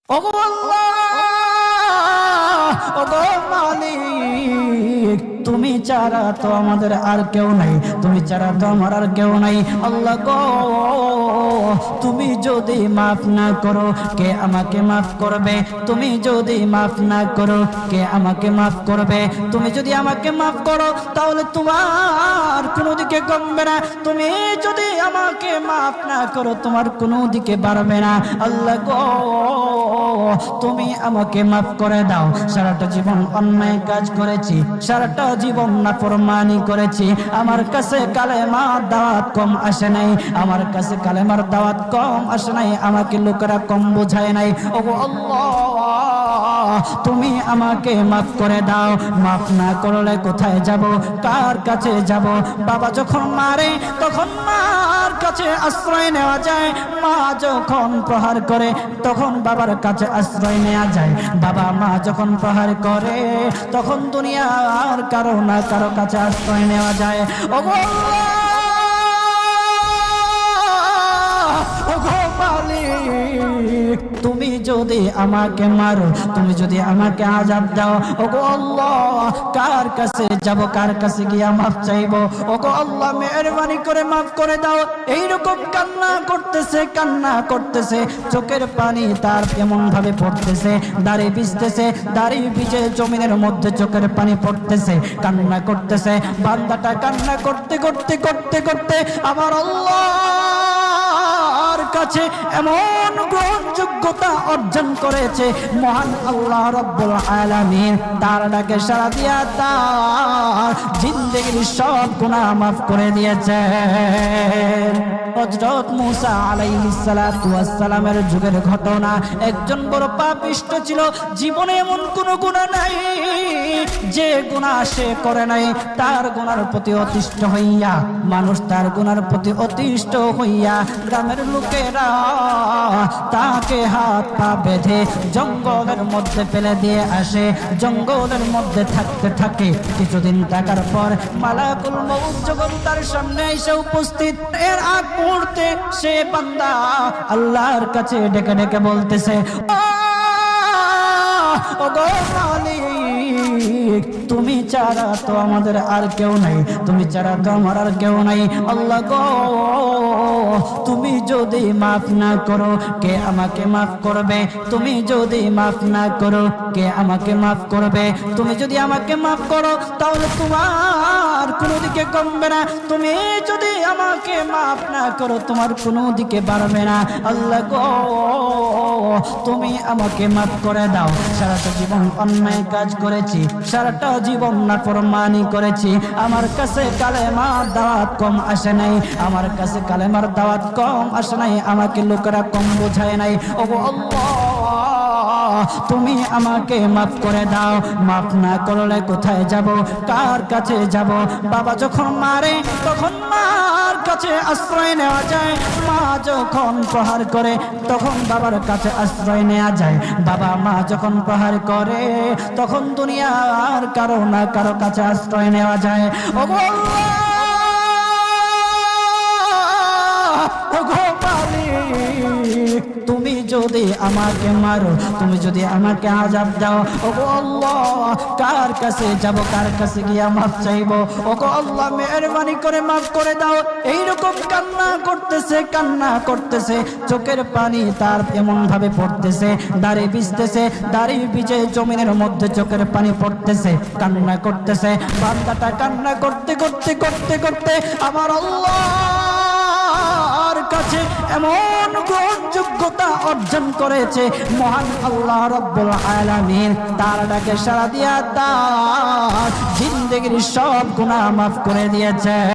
ওগো আল্লাহ, ওগো মালিক, তুমি ছাড়া তো আমাদের আর কেউ নাই, তুমি ছাড়া তো আমার আর কেউ নাই। আল্লাহ গো, তুমি যদি মাফ না করো কে আমাকে মাফ করবে? তুমি যদি মাফ না করো কে আমাকে মাফ করবে? তুমি যদি আমাকে মাফ করো তাহলে তোমার কোনো দিকে কমবে না, তুমি যদি আমাকে মাফ না করো তোমার কোনো দিকে বাড়বে না। আল্লাহ গো, তুমি আমাকে মাফ করে দাও। সারাটা জীবন অন্যায় কাজ করেছি, সারাটা জীবন নাফরমানি করেছি, আমার কাছে কালেমার দাওয়াত কম আসে নাই, আমার কাছে কালেমার দাওয়াত কম আসে নাই, আমাকে লোকেরা কম বোঝায় নাই। ওগো আল্লাহ, তুমি আমাকে মাফ করে দাও। মাফ না করলে কোথায় যাব, কার কাছে যাব? বাবা যখন মারে তখন মার কাছে আশ্রয় নেওয়া যায়, মা যখন প্রহার করে তখন বাবার কাছে আশ্রয় নেওয়া যায়, বাবা মা যখন প্রহার করে তখন দুনিয়ার কারো না কারো কাছে আশ্রয় নেওয়া যায়। ওগো ওগো মালিক, তুমি যদি আমাকে মারো, তুমি যদি আমাকে আযাব দাও, ওগো আল্লাহ, কার কাছে যাব, কার কাছে গিয়া মাফ চাইবো? ওগো আল্লাহ, মেহেরবানি করে মাফ করে দাও। এইরকম কান্না করতেছে, কান্না করতেছে, চোখের পানি তার এমন ভাবে পড়তেছে, দাড়ি ভিজতেছে, দাড়ি ভিজে জমিনের মধ্যে চোখের পানি পড়তেছে, কান্না করতেছে। বান্দাটা কান্না করতে করতে করতে করতে আমার আল্লাহর কাছে এমন গ্রহণযোগ্যতা অর্জন করেছে, মহান আল্লাহ রাব্বুল আলামিন তার ডাকে সাড়া দিয়া তার জিন্দেগির সব গুনাহ মাফ করে দিয়েছে। হযরত মুসা আলাইহিস সালাতু ওয়াস সালামের যুগের ঘটনা, একজন বড় পাপিষ্ট ছিল, জীবনে এমন কোন গুনাহ নাই যে গুনাহ সে করে নাই। তার গুনার প্রতি অতিষ্ঠ হইয়া, মানুষ তার গুনার প্রতি অতিষ্ঠ হইয়া গ্রামের লোকেরা তাকে হাত পা বেঁধে জঙ্গলের মধ্যে ফেলে দিয়ে আসে। জঙ্গলের মধ্যে থাকতে থাকে কিছুদিন থাকার পর মালাকুল মউত যখন তার সামনে এসে উপস্থিত, এর আগ মুহূর্তে সে বান্দা আল্লাহর কাছে ডেকে ডেকে বলতেছে, ওগো মালিক, তুমি ছাড়া তো আমাদের আর কেউ নাই, তুমি ছাড়া তো আমার আর কেউ নাই। আল্লাহ গো, তুমি যদি মাফ না করো কে আমাকে মাফ করবে? তুমি যদি মাফ না করো কে আমাকে মাফ করবে? তুমি যদি আমাকে মাফ করো তাহলে তোমার কোনো দিকে কমবে না, তুমি যদি আমাকে মাফ না করো তোমার কোনো দিকে বাড়বে না। আল্লাহ গো, তুমি আমাকে মাফ করে দাও। সারাটা জীবন অন্যায় কাজ করেছি, সারাটা জীবন নাফরমানি করেছি, আমার কাছে কালেমার দাওয়াত কম আসে নাই, আমার কাছে কালেমার দাওয়াত কম আসে নাই, আমাকে লোকেরা কম বোঝায় নাই। ওগো আল্লাহ, তুমি আমাকে মাফ করে দাও। মাফ না করলে কোথায় যাব, কার কাছে যাব? বাবা যখন মারে তখন মার কাছে আশ্রয় নেওয়া যায়, মা যখন প্রহার করে তখন বাবার কাছে আশ্রয় নেওয়া যায়, বাবা মা যখন প্রহার করে তখন দুনিয়ার কারো না কারো কাছে আশ্রয় নেওয়া যায়। ওগো তুমি যদি আমাকে মারো, তুমি যদি আমাকে আযাব দাও, ওগো আল্লাহ, কার কাছে যাব, কার কাছে গিয়া মাফ চাইবো? ওগো আল্লাহ, মেহেরবানি করে মাফ করে দাও। এইরকম কান্না করতেছে, কান্না করতেছে, চোখের পানি তার এমন ভাবে পড়তেছে, দাড়ি ভিজতেছে, দাড়ি ভিজে জমিনের মধ্যে চোখের পানি পড়তেছে, কান্না করতেছে। বান্দাটা কান্না করতে করতে করতে করতে আমার আল্লাহর কাছে এমন গ্রহণযোগ্যতা অর্জন করেছে, মহান আল্লাহ রাব্বুল আলামিন তার ডাকে সাড়া দিয়া তার জিন্দেগির সব গুনাহ মাফ করে দিয়েছে।